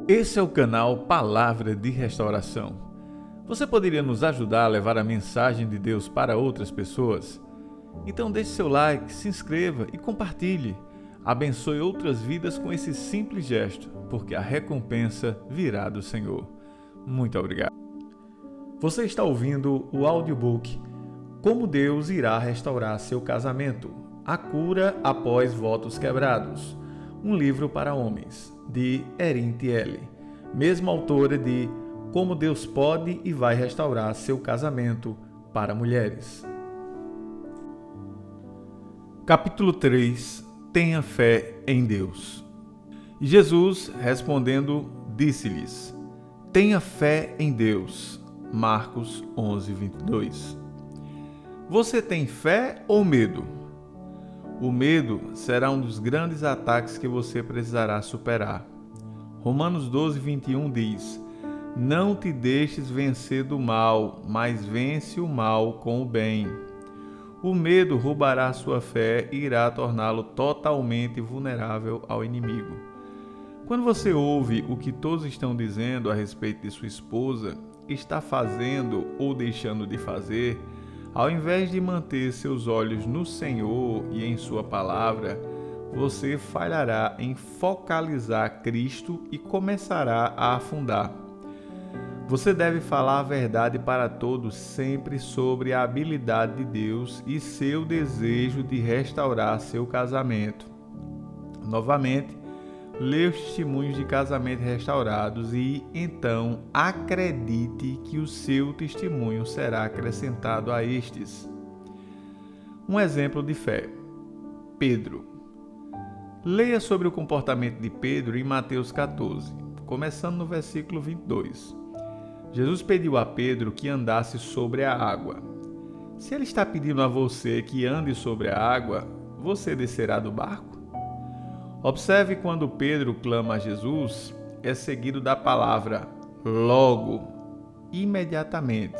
Esse é o canal Palavra de Restauração. Você poderia nos ajudar a levar a mensagem de Deus para outras pessoas? Então deixe seu like, se inscreva e compartilhe. Abençoe outras vidas com esse simples gesto, porque a recompensa virá do Senhor. Muito obrigado. Você está ouvindo o audiobook Como Deus irá restaurar seu casamento? A cura após votos quebrados. Um livro para homens, de Erin Thiele, mesma autora de Como Deus pode e vai restaurar seu casamento para mulheres. Capítulo 3. Tenha fé em Deus. E Jesus, respondendo, disse-lhes: Tenha fé em Deus. Marcos 11:22. Você tem fé ou medo? O medo será um dos grandes ataques que você precisará superar. Romanos 12:21 diz: Não te deixes vencer do mal, mas vence o mal com o bem. O medo roubará sua fé e irá torná-lo totalmente vulnerável ao inimigo. Quando você ouve o que todos estão dizendo a respeito de sua esposa, está fazendo ou deixando de fazer, ao invés de manter seus olhos no Senhor e em sua palavra, você falhará em focalizar Cristo e começará a afundar. Você deve falar a verdade para todos sempre sobre a habilidade de Deus e seu desejo de restaurar seu casamento. Novamente, leia os testemunhos de casamento restaurados e, então, acredite que o seu testemunho será acrescentado a estes. Um exemplo de fé. Pedro. Leia sobre o comportamento de Pedro em Mateus 14, começando no versículo 22. Jesus pediu a Pedro que andasse sobre a água. Se ele está pedindo a você que ande sobre a água, você descerá do barco? Observe quando Pedro clama a Jesus, é seguido da palavra logo, imediatamente.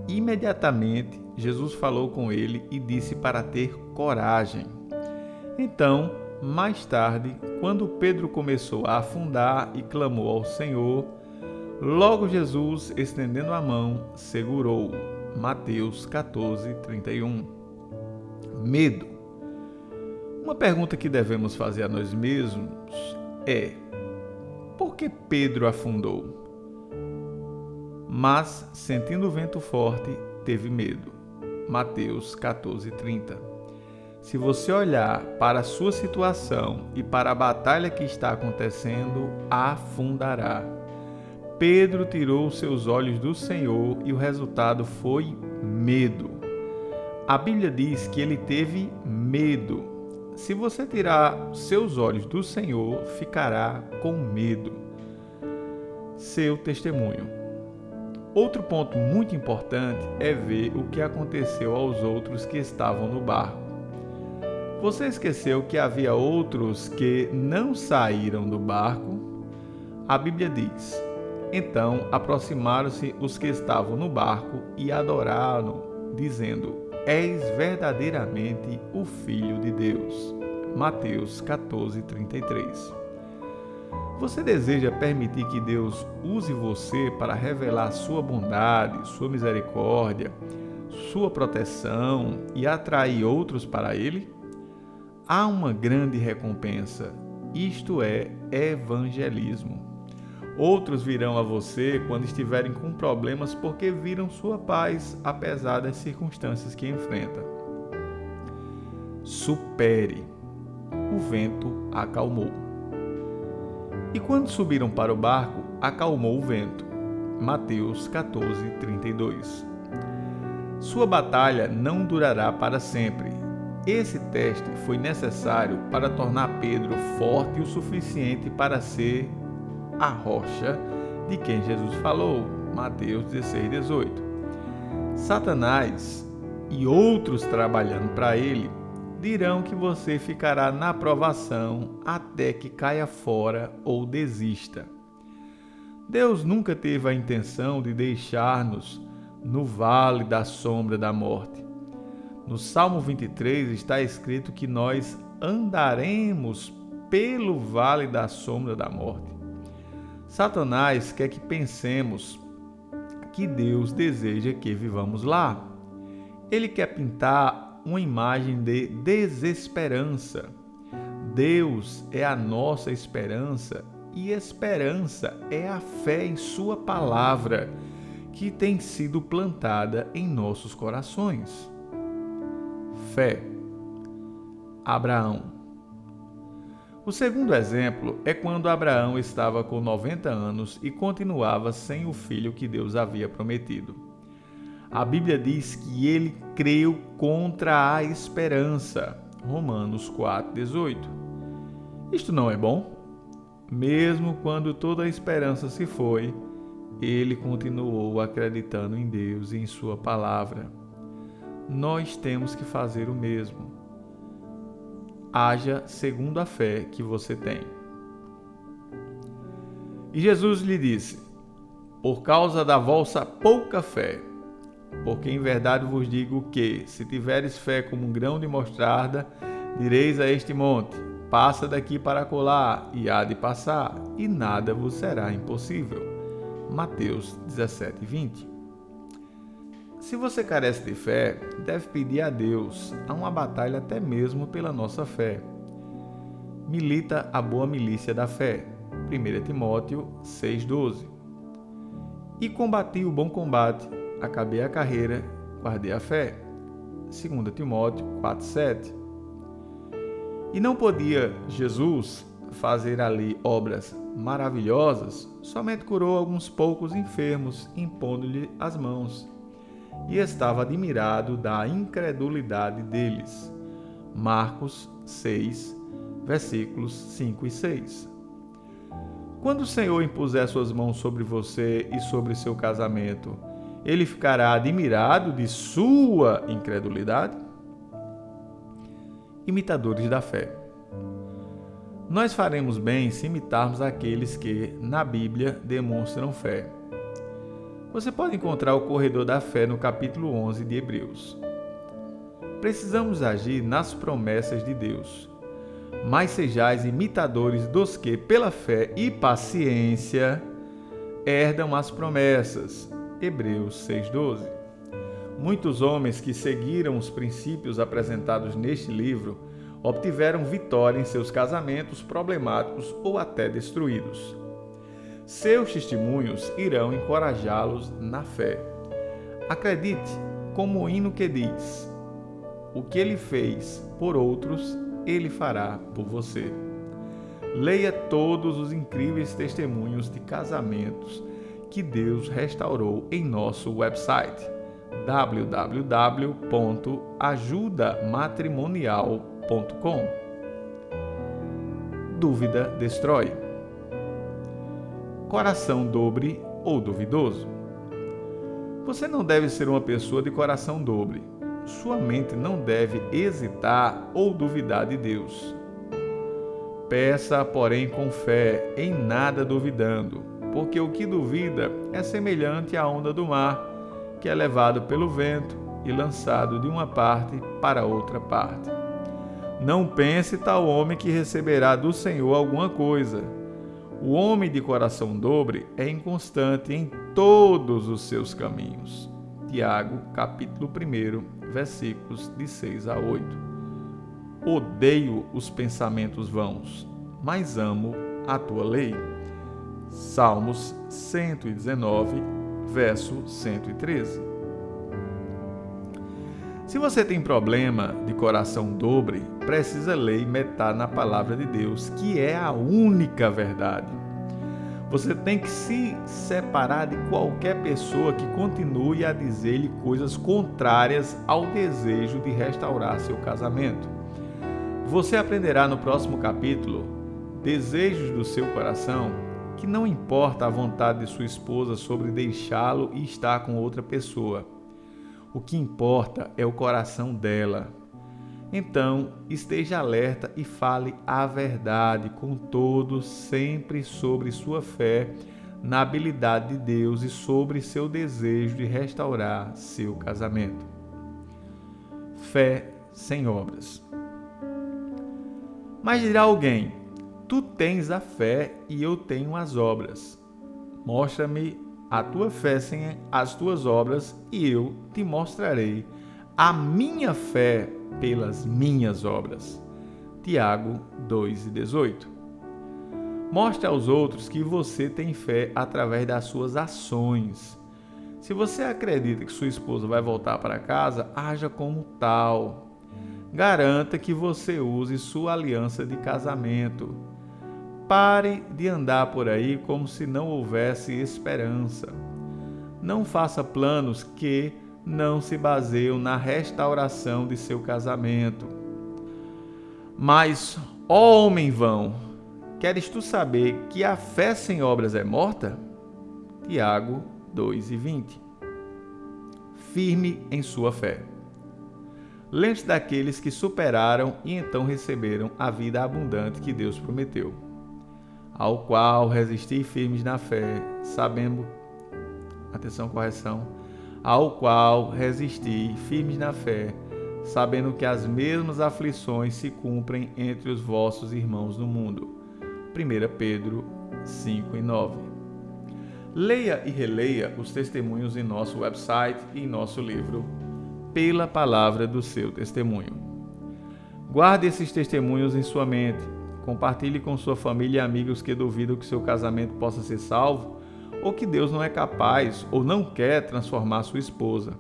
Imediatamente, Jesus falou com ele e disse para ter coragem. Então, mais tarde, quando Pedro começou a afundar e clamou ao Senhor, logo Jesus, estendendo a mão, segurou-o. Mateus 14:31. Medo. Uma pergunta que devemos fazer a nós mesmos é: por que Pedro afundou? Mas, sentindo o vento forte, teve medo. Mateus 14:30. Se você olhar para a sua situação e para a batalha que está acontecendo, afundará. Pedro tirou seus olhos do Senhor e o resultado foi medo. A Bíblia diz que ele teve medo. Se você tirar seus olhos do Senhor, ficará com medo. Seu testemunho. Outro ponto muito importante é ver o que aconteceu aos outros que estavam no barco. Você esqueceu que havia outros que não saíram do barco? A Bíblia diz: Então aproximaram-se os que estavam no barco e adoraram, dizendo: És verdadeiramente o Filho de Deus. Mateus 14:33. Você deseja permitir que Deus use você para revelar sua bondade, sua misericórdia, sua proteção e atrair outros para Ele? Há uma grande recompensa, isto é evangelismo. Outros virão a você quando estiverem com problemas porque viram sua paz apesar das circunstâncias que enfrenta. Supere. O vento acalmou. E quando subiram para o barco, acalmou o vento. Mateus 14:32. Sua batalha não durará para sempre. Esse teste foi necessário para tornar Pedro forte o suficiente para ser a rocha de quem Jesus falou, Mateus 16:18. Satanás e outros trabalhando para ele dirão que você ficará na provação até que caia fora ou desista. Deus nunca teve a intenção de deixar-nos no vale da sombra da morte. No Salmo 23 está escrito que nós andaremos pelo vale da sombra da morte. Satanás quer que pensemos que Deus deseja que vivamos lá. Ele quer pintar uma imagem de desesperança. Deus é a nossa esperança e esperança é a fé em Sua palavra que tem sido plantada em nossos corações. Fé. Abraão. O segundo exemplo é quando Abraão estava com 90 anos e continuava sem o filho que Deus havia prometido. A Bíblia diz que ele creu contra a esperança. Romanos 4,18. Isto não é bom? Mesmo quando toda a esperança se foi, ele continuou acreditando em Deus e em Sua palavra. Nós temos que fazer o mesmo. Haja segundo a fé que você tem. E Jesus lhe disse: por causa da vossa pouca fé, porque em verdade vos digo que, se tiveres fé como um grão de mostarda, direis a este monte: passa daqui para acolá, e há de passar, e nada vos será impossível. Mateus 17:20. Se você carece de fé, deve pedir a Deus a uma batalha até mesmo pela nossa fé. Milita a boa milícia da fé. 1 Timóteo 6,12. E combati o bom combate, acabei a carreira, guardei a fé. 2 Timóteo 4,7. E não podia Jesus fazer ali obras maravilhosas, somente curou alguns poucos enfermos, impondo-lhe as mãos. E estava admirado da incredulidade deles. Marcos 6, versículos 5 e 6. Quando o Senhor impuser suas mãos sobre você e sobre seu casamento, ele ficará admirado de sua incredulidade? Imitadores da fé. Nós faremos bem se imitarmos aqueles que, na Bíblia, demonstram fé. Você pode encontrar o corredor da fé no capítulo 11 de Hebreus. Precisamos agir nas promessas de Deus. Mas sejais imitadores dos que, pela fé e paciência, herdam as promessas. Hebreus 6,12. Muitos homens que seguiram os princípios apresentados neste livro obtiveram vitória em seus casamentos problemáticos ou até destruídos. Seus testemunhos irão encorajá-los na fé. Acredite, como o hino que diz: o que ele fez por outros, ele fará por você. Leia todos os incríveis testemunhos de casamentos que Deus restaurou em nosso website www.ajudamatrimonial.com. Dúvida destrói. Coração dobre ou duvidoso? Você não deve ser uma pessoa de coração dobre. Sua mente não deve hesitar ou duvidar de Deus. Peça, porém, com fé, em nada duvidando, porque o que duvida é semelhante à onda do mar, que é levado pelo vento e lançado de uma parte para outra parte. Não pense tal homem que receberá do Senhor alguma coisa. O homem de coração dobre é inconstante em todos os seus caminhos. Tiago, capítulo 1, versículos de 6 a 8. Odeio os pensamentos vãos, mas amo a tua lei. Salmos 119, verso 113. Se você tem problema de coração dobre, precisa ler e meditar na palavra de Deus, que é a única verdade. Você tem que se separar de qualquer pessoa que continue a dizer-lhe coisas contrárias ao desejo de restaurar seu casamento. Você aprenderá no próximo capítulo, Desejos do seu coração, que não importa a vontade de sua esposa sobre deixá-lo e estar com outra pessoa. O que importa é o coração dela. Então, esteja alerta e fale a verdade com todos, sempre sobre sua fé na habilidade de Deus e sobre seu desejo de restaurar seu casamento. Fé sem obras. Mas dirá alguém: tu tens a fé e eu tenho as obras. Mostra-me a tua fé sem as tuas obras, e eu te mostrarei a minha fé pelas minhas obras. Tiago 2:18. Mostre aos outros que você tem fé através das suas ações. Se você acredita que sua esposa vai voltar para casa, haja como tal. Garanta que você use sua aliança de casamento. Pare de andar por aí como se não houvesse esperança. Não faça planos que não se baseiam na restauração de seu casamento. Mas, ó homem vão, queres tu saber que a fé sem obras é morta? Tiago 2:20. Firme em sua fé. Lembre-se daqueles que superaram e então receberam a vida abundante que Deus prometeu, ao qual resisti firmes na fé, sabendo, ao qual resisti firmes na fé, sabendo que as mesmas aflições se cumprem entre os vossos irmãos no mundo. 1 Pedro 5:9. Leia e releia os testemunhos em nosso website e em nosso livro, Pela Palavra do Seu Testemunho. Guarde esses testemunhos em sua mente. Compartilhe com sua família e amigos que duvidam que seu casamento possa ser salvo, ou que Deus não é capaz ou não quer transformar sua esposa,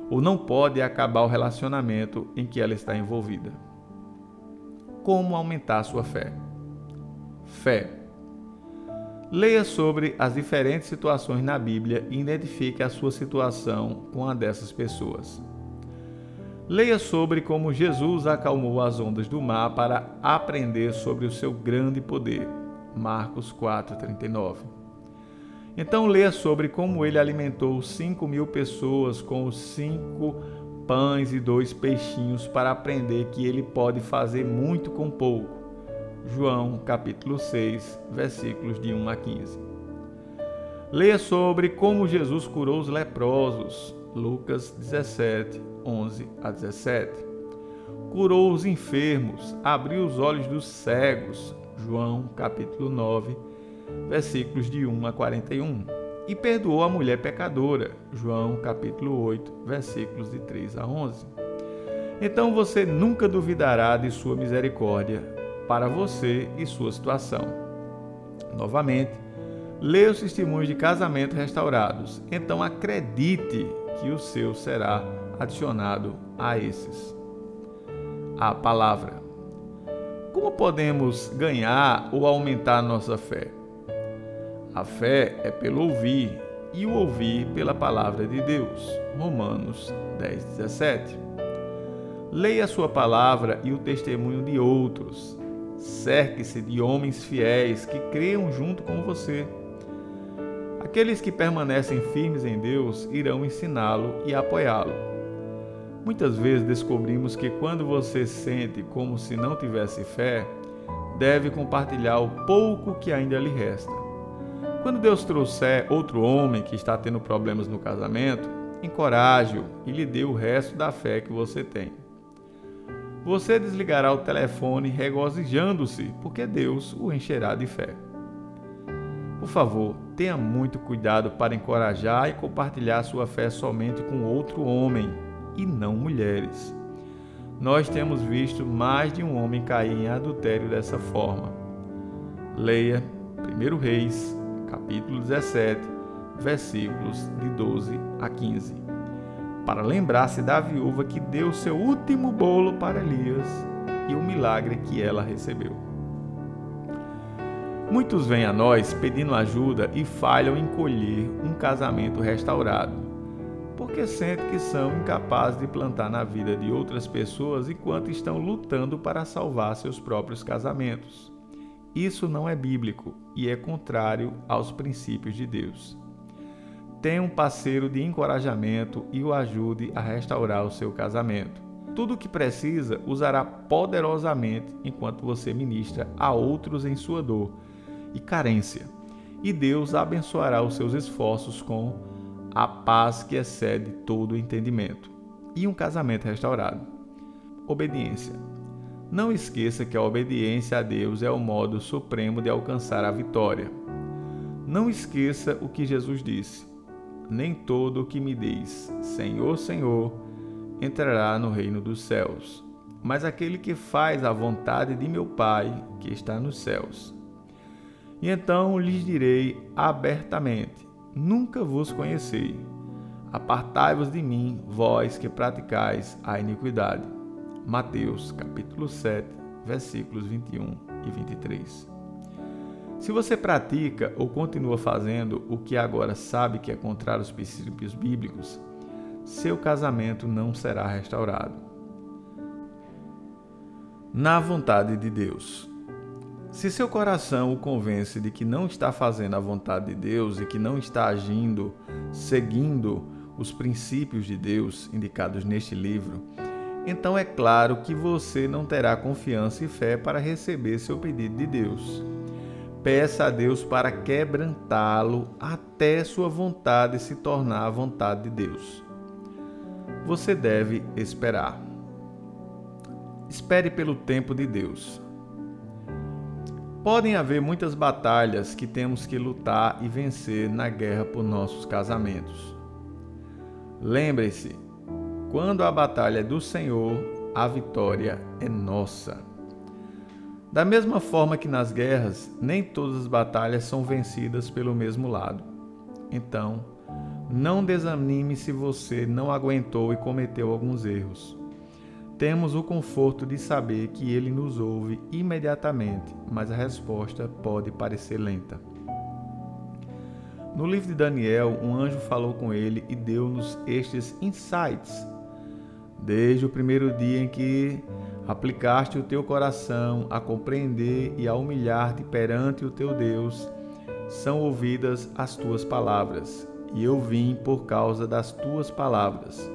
ou não pode acabar o relacionamento em que ela está envolvida. Como aumentar sua fé? Fé. Leia sobre as diferentes situações na Bíblia e identifique a sua situação com a dessas pessoas. Leia sobre como Jesus acalmou as ondas do mar para aprender sobre o seu grande poder. Marcos 4:39. Então leia sobre como ele alimentou 5.000 pessoas com os 5 pães e 2 peixinhos para aprender que ele pode fazer muito com pouco. João capítulo 6, versículos de 1 a 15. Leia sobre como Jesus curou os leprosos. Lucas 17, 11 a 17. Curou os enfermos, abriu os olhos dos cegos. João capítulo 9, versículos de 1 a 41. E perdoou a mulher pecadora. João capítulo 8, versículos de 3 a 11. Então você nunca duvidará de sua misericórdia para você e sua situação. Novamente, leia os testemunhos de casamento restaurados. Então acredite que o seu será adicionado a esses. A palavra. Como podemos ganhar ou aumentar nossa fé? A fé é pelo ouvir, e o ouvir pela palavra de Deus. Romanos 10:17. Leia a sua palavra e o testemunho de outros. Cerque-se de homens fiéis que creiam junto com você. Aqueles que permanecem firmes em Deus irão ensiná-lo e apoiá-lo. Muitas vezes descobrimos que quando você sente como se não tivesse fé, deve compartilhar o pouco que ainda lhe resta. Quando Deus trouxer outro homem que está tendo problemas no casamento, encoraje-o e lhe dê o resto da fé que você tem. Você desligará o telefone regozijando-se, porque Deus o encherá de fé. Por favor, tenha muito cuidado para encorajar e compartilhar sua fé somente com outro homem e não mulheres. Nós temos visto mais de um homem cair em adultério dessa forma. Leia 1 Reis, capítulo 17, versículos de 12 a 15. Para lembrar-se da viúva que deu seu último bolo para Elias e o milagre que ela recebeu. Muitos vêm a nós pedindo ajuda e falham em colher um casamento restaurado, porque sentem que são incapazes de plantar na vida de outras pessoas enquanto estão lutando para salvar seus próprios casamentos. Isso não é bíblico e é contrário aos princípios de Deus. Tenha um parceiro de encorajamento e o ajude a restaurar o seu casamento. Tudo o que precisa usará poderosamente enquanto você ministra a outros em sua dor e carência. E Deus abençoará os seus esforços com a paz que excede todo o entendimento. E um casamento restaurado. Obediência. Não esqueça que a obediência a Deus é o modo supremo de alcançar a vitória. Não esqueça o que Jesus disse: nem todo o que me diz Senhor, Senhor, entrará no reino dos céus, mas aquele que faz a vontade de meu Pai que está nos céus. E então lhes direi abertamente: nunca vos conheci. Apartai-vos de mim, vós que praticais a iniquidade. Mateus, capítulo 7, versículos 21 e 23. Se você pratica ou continua fazendo o que agora sabe que é contrário aos princípios bíblicos, seu casamento não será restaurado. Na vontade de Deus. Se seu coração o convence de que não está fazendo a vontade de Deus e que não está agindo, seguindo os princípios de Deus indicados neste livro, então é claro que você não terá confiança e fé para receber seu pedido de Deus. Peça a Deus para quebrantá-lo até sua vontade se tornar a vontade de Deus. Você deve esperar. Espere pelo tempo de Deus. Podem haver muitas batalhas que temos que lutar e vencer na guerra por nossos casamentos. Lembre-se, quando a batalha é do Senhor, a vitória é nossa. Da mesma forma que nas guerras, nem todas as batalhas são vencidas pelo mesmo lado. Então, não desanime se você não aguentou e cometeu alguns erros. Temos o conforto de saber que Ele nos ouve imediatamente, mas a resposta pode parecer lenta. No livro de Daniel, um anjo falou com ele e deu-nos estes insights. Desde o primeiro dia em que aplicaste o teu coração a compreender e a humilhar-te perante o teu Deus, são ouvidas as tuas palavras, e eu vim por causa das tuas palavras.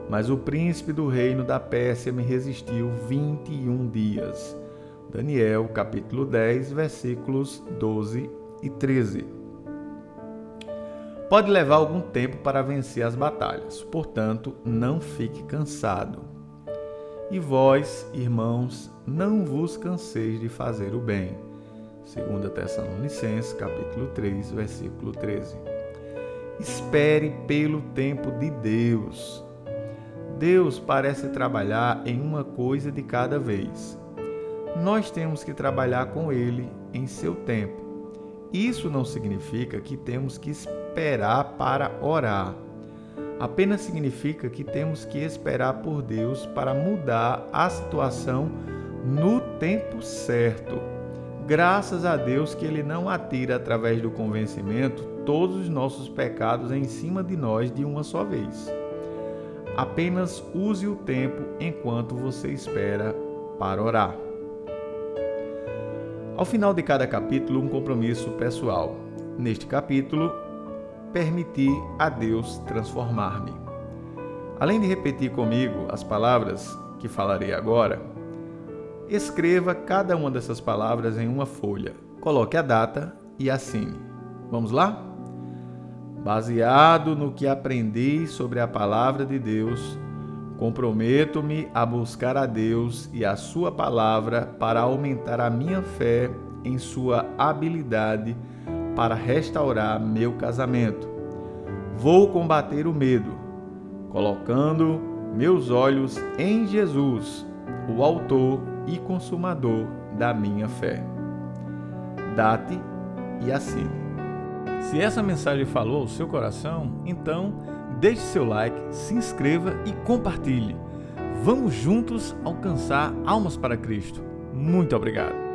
Mas o príncipe do reino da Pérsia me resistiu 21 dias. Daniel, capítulo 10, versículos 12 e 13. Pode levar algum tempo para vencer as batalhas, portanto, não fique cansado. E vós, irmãos, não vos canseis de fazer o bem. 2 Tessalonicenses, capítulo 3, versículo 13. Espere pelo tempo de Deus. Deus parece trabalhar em uma coisa de cada vez. Nós temos que trabalhar com Ele em seu tempo. Isso não significa que temos que esperar para orar. Apenas significa que temos que esperar por Deus para mudar a situação no tempo certo. Graças a Deus que Ele não atira através do convencimento todos os nossos pecados em cima de nós de uma só vez. Apenas use o tempo enquanto você espera para orar. Ao final de cada capítulo, um compromisso pessoal. Neste capítulo, permitir a Deus transformar-me. Além de repetir comigo as palavras que falarei agora, escreva cada uma dessas palavras em uma folha. Coloque a data e assine. Vamos lá? Baseado no que aprendi sobre a palavra de Deus, comprometo-me a buscar a Deus e a sua palavra para aumentar a minha fé em sua habilidade para restaurar meu casamento. Vou combater o medo, colocando meus olhos em Jesus, o autor e consumador da minha fé. Date e assine. Se essa mensagem falou ao seu coração, então deixe seu like, se inscreva e compartilhe. Vamos juntos alcançar almas para Cristo. Muito obrigado.